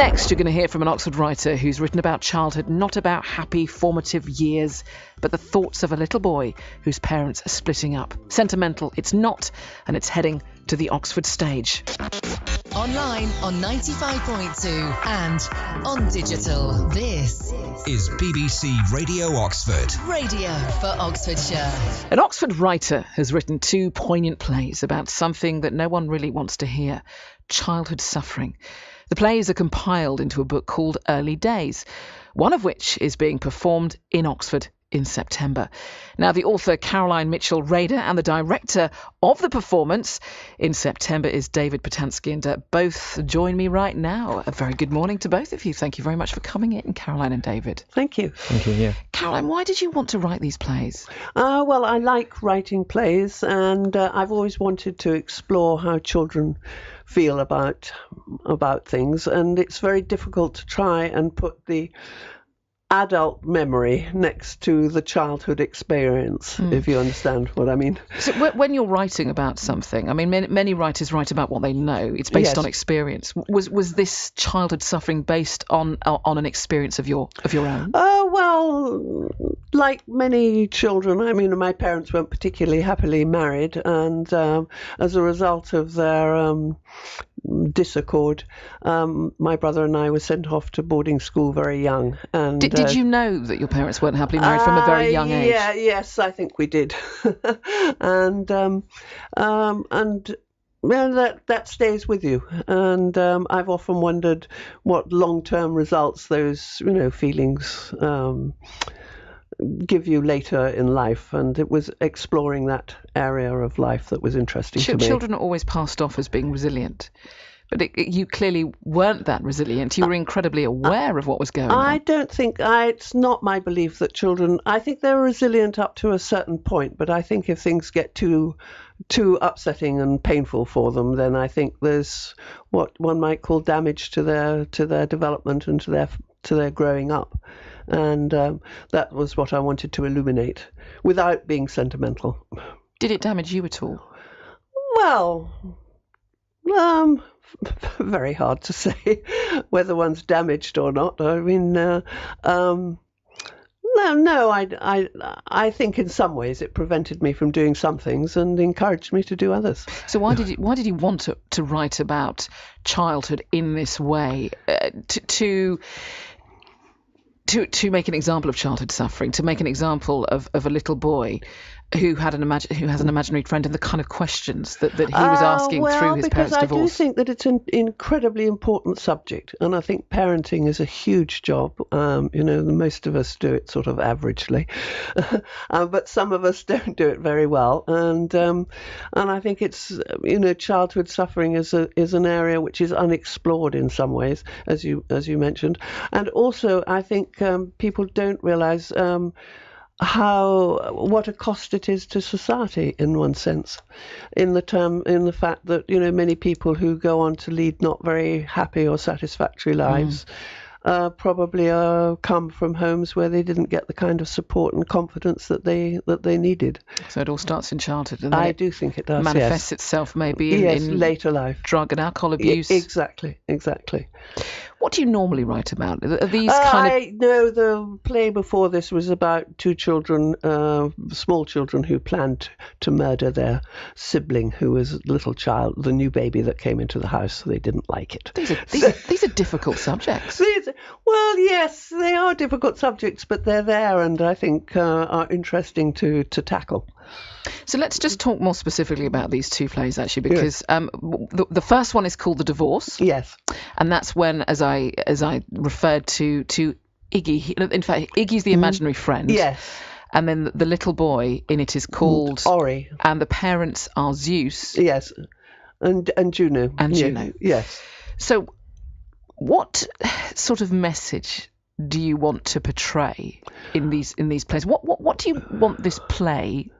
next, you're going to hear from an Oxford writer who's written about childhood, not about happy formative years, but the thoughts of a little boy whose parents are splitting up. Sentimental, it's not, and it's heading to the Oxford stage. Online on 95.2 and on digital. This is BBC Radio Oxford. Radio for Oxfordshire. An Oxford writer has written two poignant plays about something that no one really wants to hear: childhood suffering. The plays are compiled into a book called Early Days, one of which is being performed in Oxford in September. Now, the author Caroline Mitchell Rehder and the director of the performance in September is David Pustansky, and both join me right now. A very good morning to both of you. Thank you very much for coming in, Caroline and David. Thank you. Thank you, yeah. Caroline, why did you want to write these plays? Well, I like writing plays, and I've always wanted to explore how children feel about things, and it's very difficult to try and put the adult memory next to the childhood experience, if you understand what I mean. So when you're writing about something, I mean, many writers write about what they know. It's based on experience. Was this childhood suffering based on an experience of your own? Well, like many children, I mean, my parents weren't particularly happily married, and as a result of their disaccord, my brother and I were sent off to boarding school very young. And did you know that your parents weren't happily married from a very young age? Yes, I think we did. and well, that stays with you. And I've often wondered what long-term results those feelings give you later in life, and it was exploring that area of life that was interesting to me. Children are always passed off as being resilient, but you clearly weren't that resilient. You were incredibly aware of what was going on. I don't think it's not my belief that children, I think they're resilient up to a certain point, but I think if things get too upsetting and painful for them, then I think there's what one might call damage to their development and to their growing up. And that was what I wanted to illuminate without being sentimental. Did it damage you at all? Well, very hard to say whether one's damaged or not. I mean, I think in some ways it prevented me from doing some things and encouraged me to do others. So why did you want to write about childhood in this way, to make an example of childhood suffering, to make an example of a little boy who has an imaginary friend, and the kind of questions that he was asking through his parents' divorce? I do think that it's an incredibly important subject, and I think parenting is a huge job. Most of us do it sort of averagely, but some of us don't do it very well. And I think it's childhood suffering is an area which is unexplored in some ways, as you mentioned, and also I think people don't realise what a cost it is to society in one sense, in the fact that many people who go on to lead not very happy or satisfactory lives probably come from homes where they didn't get the kind of support and confidence that they needed. So it all starts in childhood, and I do think it does. Manifests itself maybe in later life, drug and alcohol abuse. Exactly. What do you normally write about? Are these the play before this was about two children, small children, who planned to murder their sibling, who was a little child, the new baby that came into the house. So they didn't like it. These are difficult subjects. Well, yes, they are difficult subjects, but they're there, and I think are interesting to tackle. So let's just talk more specifically about these two plays, actually, because the first one is called The Divorce. Yes. And that's when, as I referred to Iggy, in fact, Iggy's the imaginary friend. Yes. And then the little boy in it is called Ori. And the parents are Zeus. Yes. And Juno. And Juno. Yes. So what sort of message do you want to portray in these plays? What do you want this play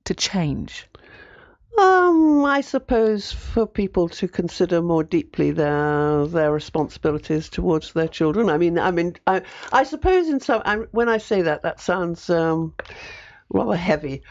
to change? I suppose for people to consider more deeply their responsibilities towards their children. I suppose in some, when I say that sounds rather heavy.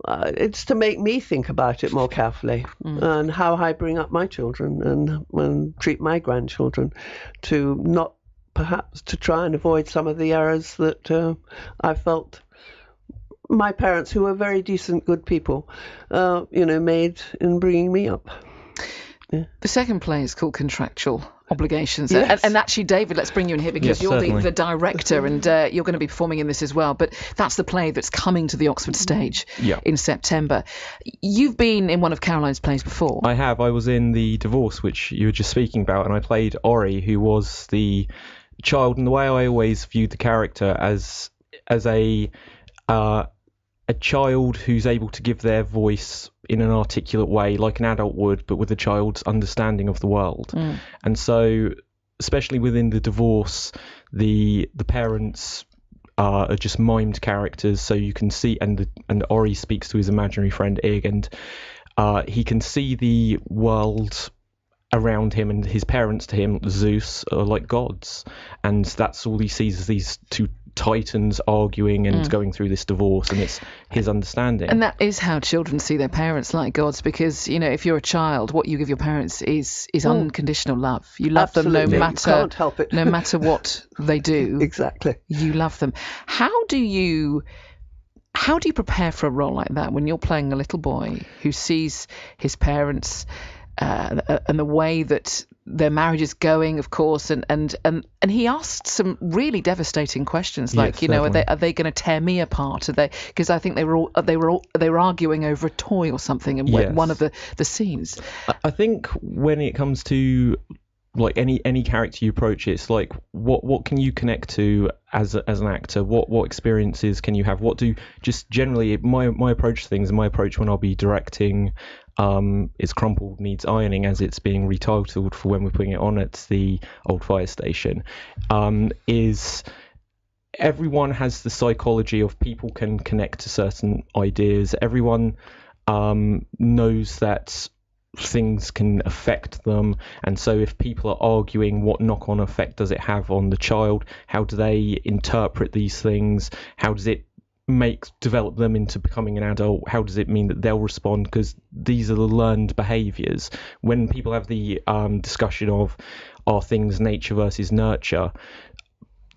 it's to make me think about it more carefully and how I bring up my children and treat my grandchildren, to not perhaps to try and avoid some of the errors that I felt my parents, who were very decent, good people, made in bringing me up. Yeah. The second play is called Contractual Obligations. Yes. And actually, David, let's bring you in here because you're the director and you're going to be performing in this as well. But that's the play that's coming to the Oxford stage in September. You've been in one of Caroline's plays before. I have. I was in The Divorce, which you were just speaking about, and I played Ori, who was the child. And the way I always viewed the character as a child who's able to give their voice in an articulate way, like an adult would, but with a child's understanding of the world. And so, especially within The Divorce, the parents are just mimed characters, so you can see, and Ori speaks to his imaginary friend Ig, and he can see the world around him, and his parents to him, Zeus, are like gods, and that's all he sees is these two titans arguing and going through this divorce, and it's his understanding. And that is how children see their parents, like gods, because if you're a child, what you give your parents is unconditional love. You love Absolutely. them no matter, you can't help it. no matter what they do. Exactly. You love them. How do you prepare for a role like that when you're playing a little boy who sees his parents and the way that their marriage is going, of course, and he asked some really devastating questions, like, are they going to tear me apart? Are they? Because I think they were arguing over a toy or something in one of the scenes. I think when it comes to like any character you approach, it's like what can you connect to as an actor? What experiences can you have? What do just generally my approach to things, and my approach when I'll be directing is Crumpled Needs Ironing, as it's being retitled for when we're putting it on at the old Firestation, is everyone has the psychology of people can connect to certain ideas. Everyone knows that things can affect them, and so if people are arguing, what knock-on effect does it have on the child? How do they interpret these things? How does it develop them into becoming an adult? How does it mean that they'll respond? Because these are the learned behaviors. When people have the discussion of are things nature versus nurture,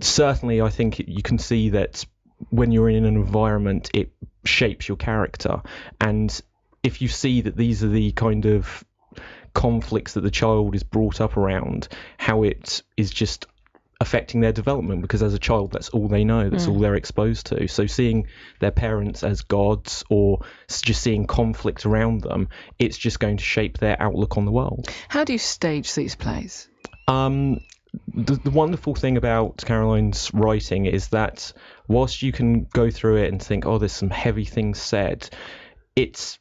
certainly I think you can see that when you're in an environment, it shapes your character. And if you see that these are the kind of conflicts that the child is brought up around, how it is just affecting their development, because as a child, that's all they know, that's all they're exposed to. So seeing their parents as gods, or just seeing conflict around them, it's just going to shape their outlook on the world. How do you stage these plays? The wonderful thing about Caroline's writing is that whilst you can go through it and think, oh, there's some heavy things said, it's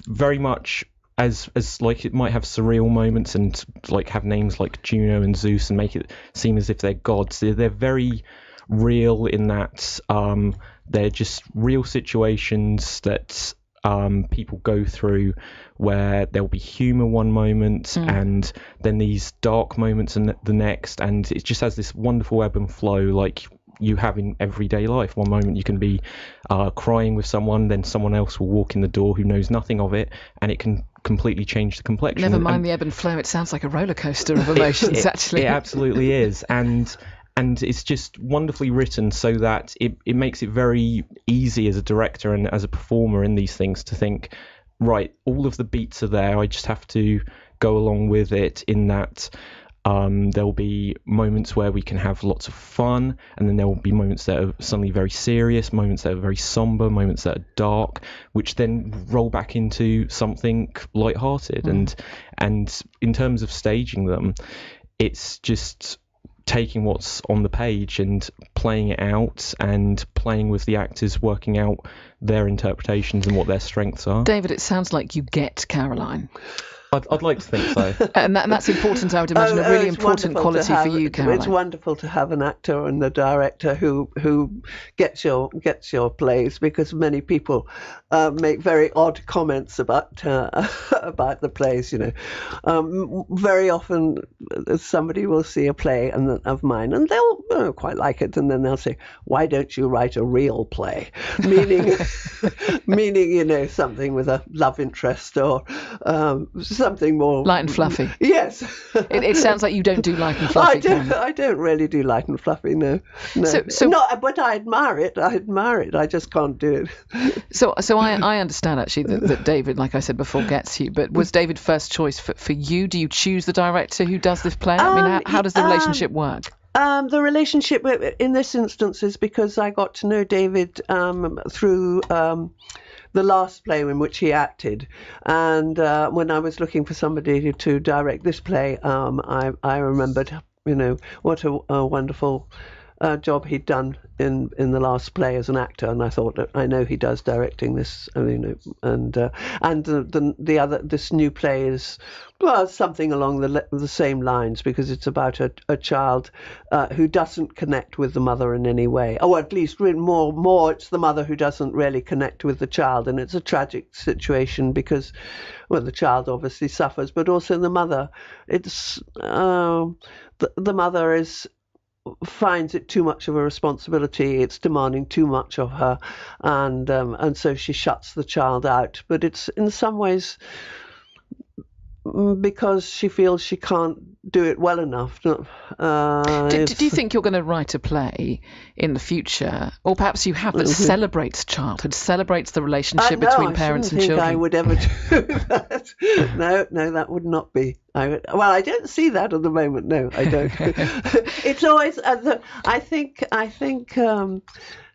very much as like it might have surreal moments and like have names like Juno and Zeus and make it seem as if they're gods. They're very real in that they're just real situations that people go through, where there'll be humor one moment and then these dark moments and the next, and it just has this wonderful ebb and flow like you have in everyday life. One moment you can be crying with someone, then someone else will walk in the door who knows nothing of it, and it can completely change the complexion. Never mind the ebb and flow, it sounds like a roller coaster of emotions. Actually, it absolutely is, and it's just wonderfully written so that it makes it very easy as a director and as a performer in these things to think, right, all of the beats are there, I just have to go along with it, in that there'll be moments where we can have lots of fun, and then there will be moments that are suddenly very serious, moments that are very somber, moments that are dark, which then roll back into something lighthearted. And in terms of staging them, it's just taking what's on the page and playing it out, and playing with the actors, working out their interpretations and what their strengths are. David, it sounds like you get Caroline. I'd like to think so. And that's important, I would imagine, a really important quality for you, Caroline. It's wonderful to have an actor and a director who gets your plays, because many people make very odd comments about the plays. Very often somebody will see a play of mine and they'll quite like it, and then they'll say, "Why don't you write a real play?" Meaning something with a love interest or something more light and fluffy. Yes. It sounds like you don't do light and fluffy. I don't really do light and fluffy. No. So not, but I admire it. I just can't do it. So I understand actually that David, like I said before, gets you. But was David first choice for you? Do you choose the director who does this play? I mean, how does the relationship work? The relationship in this instance is because I got to know David through the last play in which he acted, and when I was looking for somebody to direct this play, I remembered, what a wonderful job he'd done in the last play as an actor, and I thought that I know he does directing this, and the other, this new play is something along the same lines, because it's about a child who doesn't connect with the mother in any way, or at least more it's the mother who doesn't really connect with the child, and it's a tragic situation because, the child obviously suffers, but also the mother. It's the mother finds it too much of a responsibility. It's demanding too much of her, and so she shuts the child out. But it's in some ways because she feels she can't do it well enough. Do you think you're going to write a play in the future, or perhaps you have, that celebrates childhood, celebrates the relationship between parents and children? I would ever do that. No, that would not be. I don't see that at the moment. No, I don't. It's always. I think.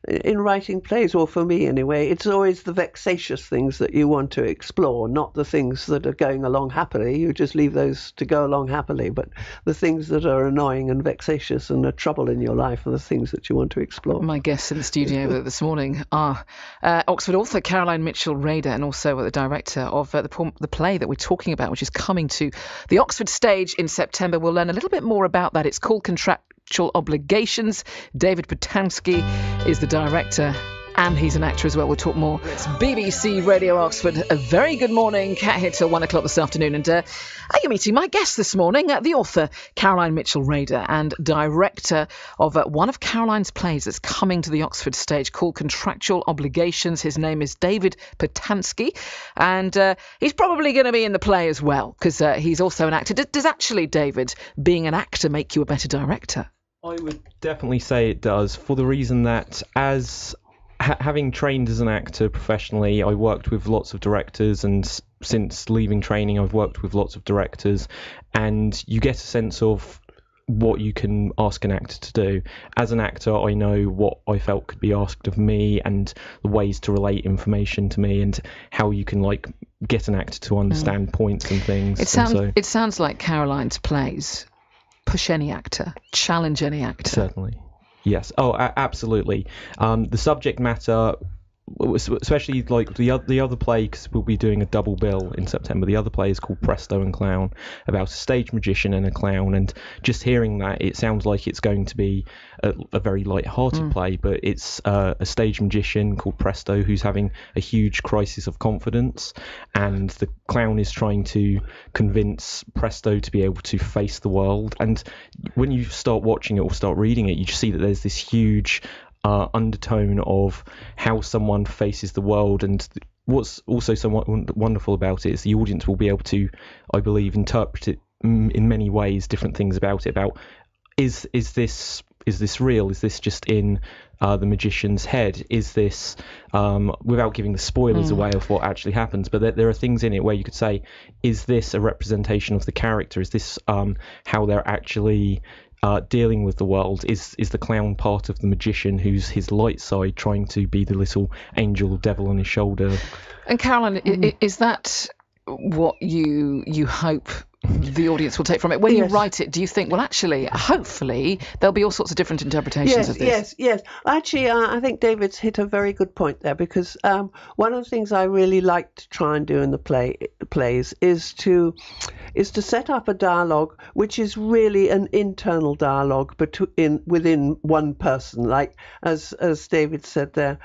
In writing plays, or for me anyway, it's always the vexatious things that you want to explore, not the things that are going along happily. You just leave those to go along happily, but the things that are annoying and vexatious and a trouble in your life are the things that you want to explore. My guests in the studio this morning are Oxford author Caroline Mitchell-Rehder, and also the director of the play that we're talking about, which is coming to the Oxford stage in September. We'll learn a little bit more about that. It's called Contractual Obligations. David Pustansky is the director, and he's an actor as well. We'll talk more. It's BBC Radio Oxford. A very good morning. Cat here till 1 o'clock this afternoon. And you're meeting my guest this morning, the author Caroline Mitchell-Rehder, and director of one of Caroline's plays that's coming to the Oxford stage, called Contractual Obligations. His name is David Pustansky, and he's probably going to be in the play as well, because he's also an actor. Does actually, David, being an actor make you a better director? I would definitely say it does, for the reason that having trained as an actor professionally, I worked with lots of directors, and since leaving training I've worked with lots of directors, and you get a sense of what you can ask an actor to do. As an actor, I know what I felt could be asked of me, and the ways to relate information to me, and how you can get an actor to understand points and things. It sounds like Caroline's plays push any actor, challenge any actor. Certainly. Yes. Oh, absolutely. The subject matter, especially the other play, because we'll be doing a double bill in September. The other play is called Presto and Clown, about a stage magician and a clown. And just hearing that, it sounds like it's going to be a very light-hearted play, but it's a stage magician called Presto who's having a huge crisis of confidence, and the clown is trying to convince Presto to be able to face the world. And when you start watching it or start reading it, you just see that there's this huge undertone of how someone faces the world. And what's also somewhat wonderful about it is the audience will be able to, I believe, interpret it in many ways, different things about it, about is this real? Is this just in the magician's head? Is this, without giving the spoilers away of what actually happens, but there are things in it where you could say, is this a representation of the character? Is this how they're actually dealing with the world? Is the clown part of the magician who's his light side, trying to be the little angel devil on his shoulder? And Caroline, is that what you hope the audience will take from it. When you Yes. write it, do you think, well, actually, hopefully, there'll be all sorts of different interpretations of this? Yes. Actually, I think David's hit a very good point there, because one of the things I really like to try and do in the plays is to set up a dialogue which is really an internal dialogue within one person. Like as David said there,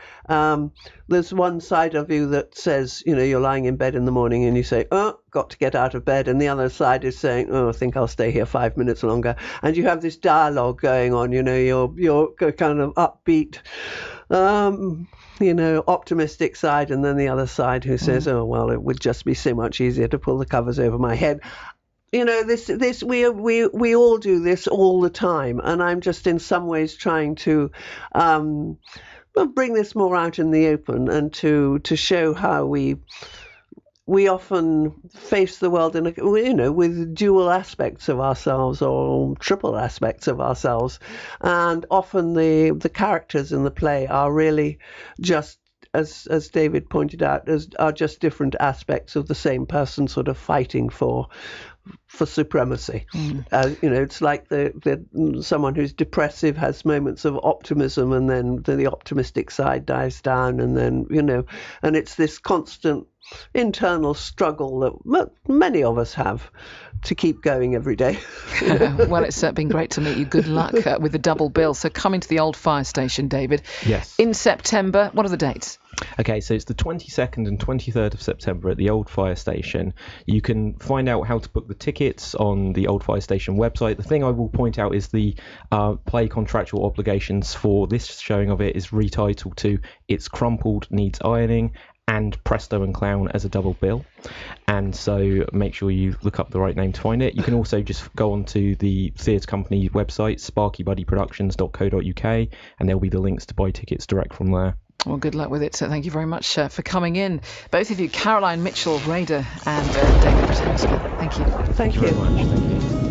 there's one side of you that says, you're lying in bed in the morning and you say, oh, got to get out of bed, and the other side is saying, oh, I think I'll stay here 5 minutes longer, and you have this dialogue going on. You're kind of upbeat, optimistic side, and then the other side who says, oh, well, it would just be so much easier to pull the covers over my head. This we all do this all the time, and I'm just in some ways trying to bring this more out in the open, and to show how we often face the world with dual aspects of ourselves, or triple aspects of ourselves, and often the characters in the play are really just, as David pointed out, are just different aspects of the same person, sort of fighting for supremacy. It's like someone who's depressive has moments of optimism, and then the optimistic side dies down, and then and it's this constant internal struggle that many of us have to keep going every day. Well, it's been great to meet you. Good luck with the double bill. So coming to the old Firestation, David. Yes. In September. What are the dates? Okay, so it's the 22nd and 23rd of September at the Old Firestation. You can find out how to book the tickets on the Old Firestation website. The thing I will point out is the play contractual obligations for this showing of it is retitled to It's Crumpled Needs Ironing and Presto and Clown as a double bill. And so make sure you look up the right name to find it. You can also just go onto the theatre company website, sparkybuddyproductions.co.uk, and there'll be the links to buy tickets direct from there. Well, good luck with it. So thank you very much for coming in. Both of you, Caroline Mitchell, Rehder, and David Pustansky. Thank you. Thank you very much. Thank you.